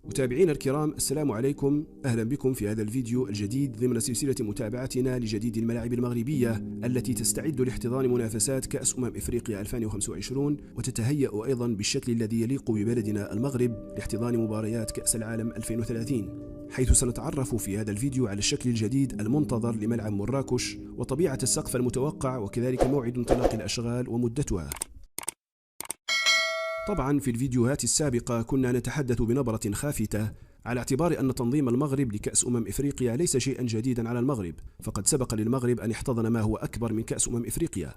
متابعينا الكرام، السلام عليكم. أهلا بكم في هذا الفيديو الجديد ضمن سلسلة متابعتنا لجديد الملاعب المغربية التي تستعد لاحتضان منافسات كأس إفريقيا 2025 وتتهيأ أيضا بالشكل الذي يليق ببلدنا المغرب لاحتضان مباريات كأس العالم 2030، حيث سنتعرف في هذا الفيديو على الشكل الجديد المنتظر لملعب مراكش وطبيعة السقف المتوقع وكذلك موعد انطلاق الأشغال ومدتها. طبعا في الفيديوهات السابقة كنا نتحدث بنبرة خافتة على اعتبار أن تنظيم المغرب لكأس إفريقيا ليس شيئا جديدا على المغرب، فقد سبق للمغرب أن احتضن ما هو أكبر من كأس إفريقيا،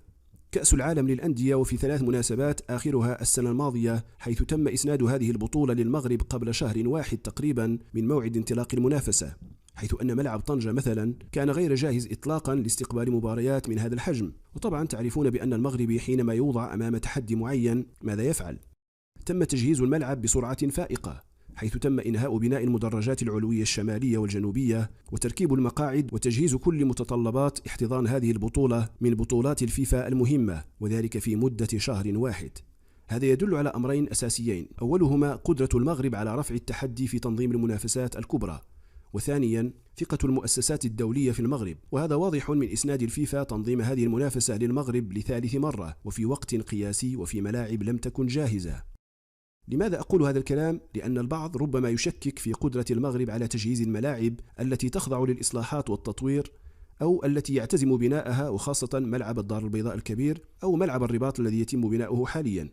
كأس العالم للأندية، وفي 3 مناسبات آخرها السنة الماضية، حيث تم إسناد هذه البطولة للمغرب قبل شهر واحد تقريبا من موعد انطلاق المنافسة، حيث أن ملعب طنجة مثلا كان غير جاهز إطلاقا لاستقبال مباريات من هذا الحجم. وطبعا تعرفون بأن المغربي حينما يوضع أمام تحدي معين ماذا يفعل؟ تم تجهيز الملعب بسرعة فائقة، حيث تم إنهاء بناء المدرجات العلوية الشمالية والجنوبية وتركيب المقاعد وتجهيز كل متطلبات احتضان هذه البطولة من بطولات الفيفا المهمة، وذلك في مدة شهر واحد. هذا يدل على أمرين أساسيين: أولهما قدرة المغرب على رفع التحدي في تنظيم المنافسات الكبرى، وثانيا ثقة المؤسسات الدولية في المغرب، وهذا واضح من إسناد الفيفا تنظيم هذه المنافسة للمغرب ل3 مرة وفي وقت قياسي وفي ملاعب لم تكن جاهزة. لماذا أقول هذا الكلام؟ لأن البعض ربما يشكك في قدرة المغرب على تجهيز الملاعب التي تخضع للإصلاحات والتطوير أو التي يعتزم بناءها، وخاصة ملعب الدار البيضاء الكبير أو ملعب الرباط الذي يتم بناؤه حاليا.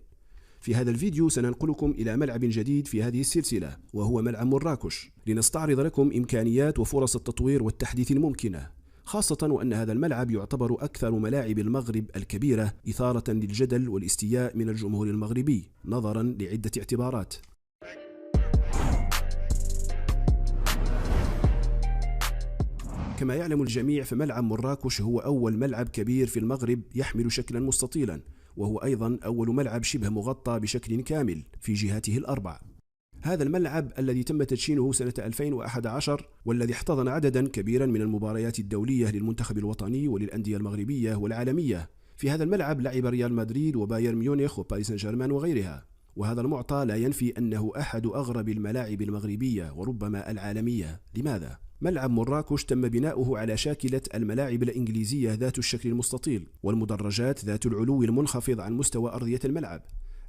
في هذا الفيديو سننقلكم إلى ملعب جديد في هذه السلسلة، وهو ملعب مراكش، لنستعرض لكم إمكانيات وفرص التطوير والتحديث الممكنة، خاصة وأن هذا الملعب يعتبر أكثر ملاعب المغرب الكبيرة إثارة للجدل والاستياء من الجمهور المغربي نظرا لعدة اعتبارات. كما يعلم الجميع، فملعب مراكش هو أول ملعب كبير في المغرب يحمل شكلا مستطيلا، وهو أيضا أول ملعب شبه مغطى بشكل كامل في جهاته الأربع. هذا الملعب الذي تم تدشينه سنة 2011 والذي احتضن عددا كبيرا من المباريات الدولية للمنتخب الوطني وللأندية المغربية والعالمية. في هذا الملعب لعب ريال مدريد وبايرن ميونخ وباريس سان جيرمان وغيرها، وهذا المعطى لا ينفي أنه أحد أغرب الملاعب المغربية وربما العالمية. لماذا؟ ملعب مراكش تم بناؤه على شاكلة الملاعب الإنجليزية ذات الشكل المستطيل والمدرجات ذات العلو المنخفض عن مستوى أرضية الملعب،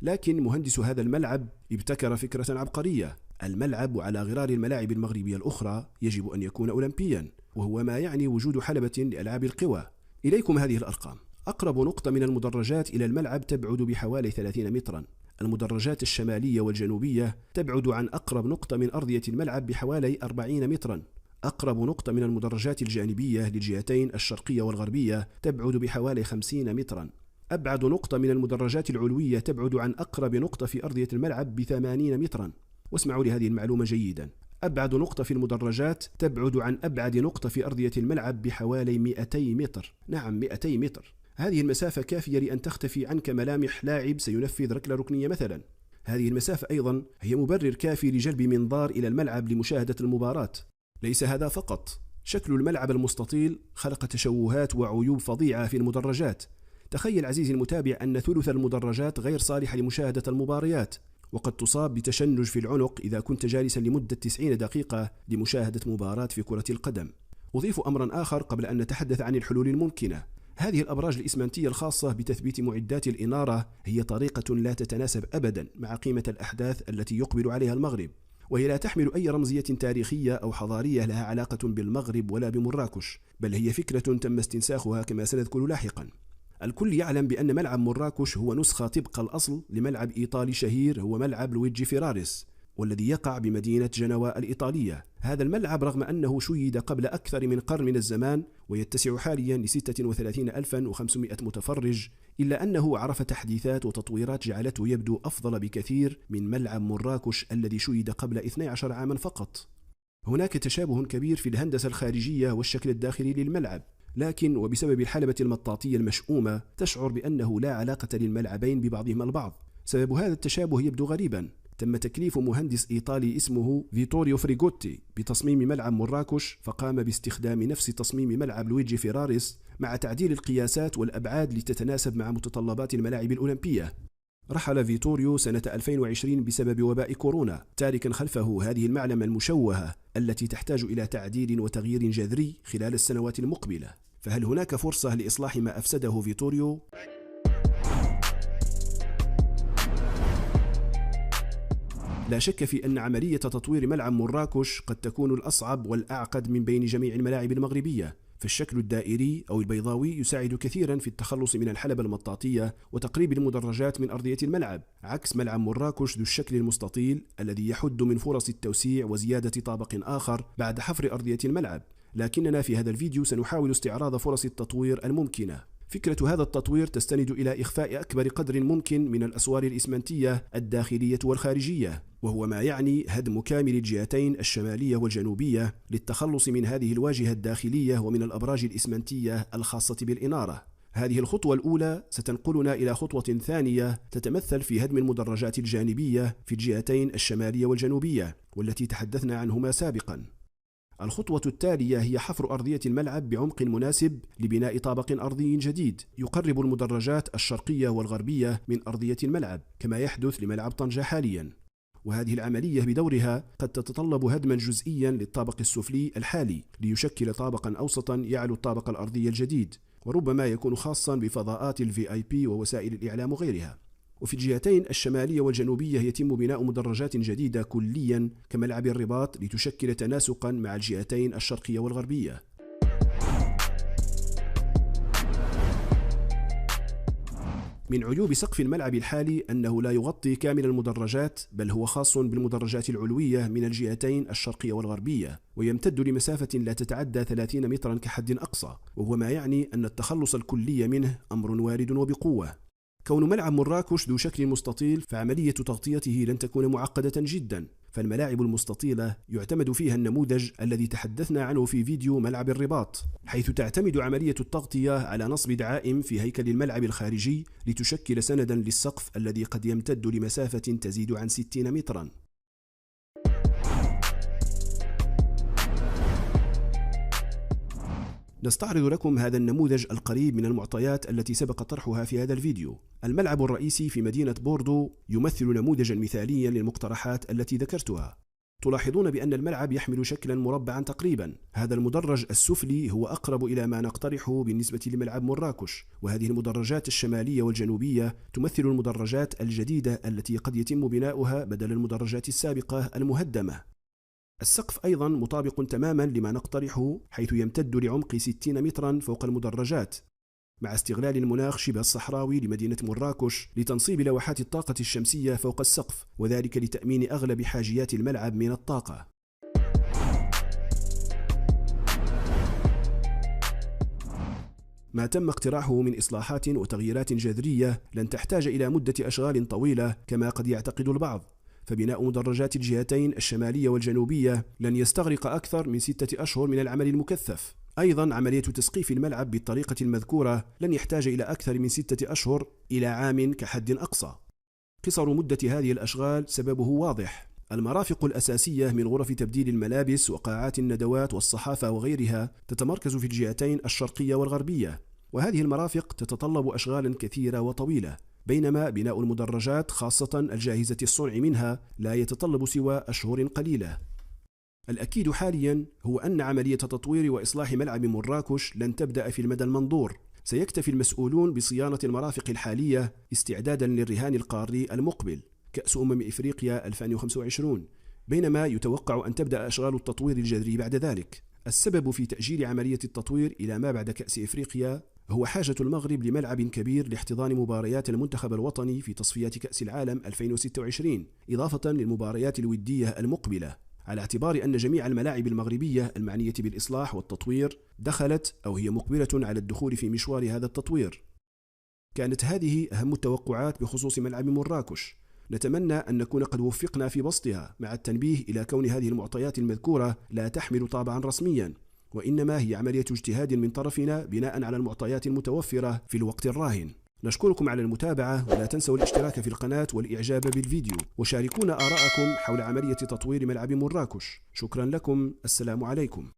لكن مهندس هذا الملعب ابتكر فكرة عبقرية: الملعب على غرار الملاعب المغربية الأخرى يجب أن يكون أولمبيا، وهو ما يعني وجود حلبة لألعاب القوى. إليكم هذه الأرقام: أقرب نقطة من المدرجات إلى الملعب تبعد بحوالي 30 مترا، المدرجات الشمالية والجنوبية تبعد عن أقرب نقطة من أرضية الملعب بحوالي 40 مترا، أقرب نقطة من المدرجات الجانبية للجهتين الشرقية والغربية تبعد بحوالي 50 مترا، أبعد نقطة من المدرجات العلوية تبعد عن أقرب نقطة في أرضية الملعب ب80 مترا. واسمعوا لهذه المعلومة جيدا: أبعد نقطة في المدرجات تبعد عن أبعد نقطة في أرضية الملعب بحوالي 200 متر. نعم، 200 متر. هذه المسافة كافية لأن تختفي عنك ملامح لاعب سينفذ ركلة ركنية مثلا. هذه المسافة أيضا هي مبرر كافي لجلب منظار إلى الملعب لمشاهدة المباراة. ليس هذا فقط، شكل الملعب المستطيل خلق تشوهات وعيوب فظيعة في المدرجات. تخيل عزيزي المتابع أن ثلث المدرجات غير صالحة لمشاهدة المباريات، وقد تصاب بتشنج في العنق إذا كنت جالسا لمدة 90 دقيقة لمشاهدة مباراة في كرة القدم. أضيف أمرا آخر قبل أن نتحدث عن الحلول الممكنة: هذه الأبراج الإسمنتية الخاصة بتثبيت معدات الإنارة هي طريقة لا تتناسب أبدا مع قيمة الأحداث التي يقبل عليها المغرب، وهي لا تحمل أي رمزية تاريخية أو حضارية لها علاقة بالمغرب ولا بمراكش، بل هي فكرة تم استنساخها كما سنذكر لاحقا. الكل يعلم بأن ملعب مراكش هو نسخة طبق الأصل لملعب إيطالي شهير هو ملعب لويجي فيراريس، والذي يقع بمدينة جنوا الإيطالية. هذا الملعب رغم أنه شيد قبل أكثر من قرن من الزمان ويتسع حاليا ل36,500 متفرج، إلا أنه عرف تحديثات وتطويرات جعلته يبدو أفضل بكثير من ملعب مراكش الذي شيد قبل 12 عاما فقط. هناك تشابه كبير في الهندسة الخارجية والشكل الداخلي للملعب، لكن وبسبب الحلبة المطاطية المشؤومة تشعر بأنه لا علاقة للملعبين ببعضهما البعض. سبب هذا التشابه يبدو غريبا: تم تكليف مهندس إيطالي اسمه فيتوريو فريغوتي بتصميم ملعب مراكش، فقام باستخدام نفس تصميم ملعب لويجي فيراريس مع تعديل القياسات والأبعاد لتتناسب مع متطلبات الملاعب الأولمبية. رحل فيتوريو سنة 2020 بسبب وباء كورونا، تاركا خلفه هذه المعلمة المشوهة التي تحتاج إلى تعديل وتغيير جذري خلال السنوات المقبلة. فهل هناك فرصة لإصلاح ما أفسده فيتوريو؟ لا شك في أن عملية تطوير ملعب مراكش قد تكون الأصعب والأعقد من بين جميع الملاعب المغربية، فالشكل الدائري أو البيضاوي يساعد كثيرا في التخلص من الحلبة المطاطية وتقريب المدرجات من أرضية الملعب، عكس ملعب مراكش ذو الشكل المستطيل الذي يحد من فرص التوسيع وزيادة طابق آخر بعد حفر أرضية الملعب. لكننا في هذا الفيديو سنحاول استعراض فرص التطوير الممكنة. فكرة هذا التطوير تستند إلى إخفاء أكبر قدر ممكن من الأسوار الإسمنتية الداخلية والخارجية، وهو ما يعني هدم كامل الجهتين الشمالية والجنوبية للتخلص من هذه الواجهة الداخلية ومن الأبراج الإسمنتية الخاصة بالإنارة. هذه الخطوة الأولى ستنقلنا إلى خطوة ثانية تتمثل في هدم المدرجات الجانبية في الجهتين الشمالية والجنوبية، والتي تحدثنا عنهما سابقا. الخطوة التالية هي حفر أرضية الملعب بعمق مناسب لبناء طابق أرضي جديد يقرب المدرجات الشرقية والغربية من أرضية الملعب كما يحدث لملعب طنجة حاليا. وهذه العملية بدورها قد تتطلب هدما جزئيا للطابق السفلي الحالي ليشكل طابقا أوسطا يعلو الطابق الأرضي الجديد، وربما يكون خاصا بفضاءات الVIP ووسائل الإعلام وغيرها. وفي الجهتين الشمالية والجنوبية يتم بناء مدرجات جديدة كليا كملعب الرباط لتشكل تناسقا مع الجهتين الشرقية والغربية. من عيوب سقف الملعب الحالي أنه لا يغطي كامل المدرجات، بل هو خاص بالمدرجات العلوية من الجهتين الشرقية والغربية، ويمتد لمسافة لا تتعدى 30 مترا كحد أقصى، وهو ما يعني أن التخلص الكلي منه أمر وارد وبقوة. كون ملعب مراكش ذو شكل مستطيل فعملية تغطيته لن تكون معقدة جدا، فالملاعب المستطيلة يعتمد فيها النموذج الذي تحدثنا عنه في فيديو ملعب الرباط، حيث تعتمد عملية التغطية على نصب دعائم في هيكل الملعب الخارجي لتشكل سندا للسقف الذي قد يمتد لمسافة تزيد عن 60 مترا. نستعرض لكم هذا النموذج القريب من المعطيات التي سبق طرحها في هذا الفيديو. الملعب الرئيسي في مدينة بوردو يمثل نموذجا مثاليا للمقترحات التي ذكرتها. تلاحظون بأن الملعب يحمل شكلا مربعا تقريبا. هذا المدرج السفلي هو أقرب إلى ما نقترحه بالنسبة لملعب مراكش، وهذه المدرجات الشمالية والجنوبية تمثل المدرجات الجديدة التي قد يتم بناؤها بدل المدرجات السابقة المهدمة. السقف أيضا مطابق تماما لما نقترحه، حيث يمتد لعمق 60 مترا فوق المدرجات، مع استغلال المناخ شبه الصحراوي لمدينة مراكش لتنصيب لوحات الطاقة الشمسية فوق السقف، وذلك لتأمين أغلب حاجيات الملعب من الطاقة. ما تم اقتراحه من إصلاحات وتغييرات جذرية لن تحتاج إلى مدة أشغال طويلة كما قد يعتقد البعض، فبناء مدرجات الجهتين الشمالية والجنوبية لن يستغرق أكثر من 6 أشهر من العمل المكثف. أيضا عملية تسقيف الملعب بالطريقة المذكورة لن يحتاج إلى أكثر من 6 أشهر إلى عام كحد أقصى. قصر مدة هذه الأشغال سببه واضح: المرافق الأساسية من غرف تبديل الملابس وقاعات الندوات والصحافة وغيرها تتمركز في الجهتين الشرقية والغربية، وهذه المرافق تتطلب أشغالا كثيرة وطويلة، بينما بناء المدرجات خاصة الجاهزة الصنع منها لا يتطلب سوى أشهر قليلة. الأكيد حاليا هو أن عملية تطوير وإصلاح ملعب مراكش لن تبدأ في المدى المنظور. سيكتفي المسؤولون بصيانة المرافق الحالية استعدادا للرهان القاري المقبل كأس إفريقيا 2025، بينما يتوقع أن تبدأ أشغال التطوير الجذري بعد ذلك. السبب في تأجيل عملية التطوير إلى ما بعد كأس إفريقيا هو حاجة المغرب لملعب كبير لاحتضان مباريات المنتخب الوطني في تصفيات كأس العالم 2026، إضافة للمباريات الودية المقبلة، على اعتبار أن جميع الملاعب المغربية المعنية بالإصلاح والتطوير دخلت أو هي مقبلة على الدخول في مشوار هذا التطوير. كانت هذه أهم التوقعات بخصوص ملعب مراكش. نتمنى أن نكون قد وفقنا في بسطها، مع التنبيه إلى كون هذه المعطيات المذكورة لا تحمل طابعا رسميا، وإنما هي عملية اجتهاد من طرفنا بناء على المعطيات المتوفرة في الوقت الراهن. نشكركم على المتابعة، ولا تنسوا الاشتراك في القناة والإعجاب بالفيديو، وشاركونا آراءكم حول عملية تطوير ملعب مراكش. شكرا لكم، السلام عليكم.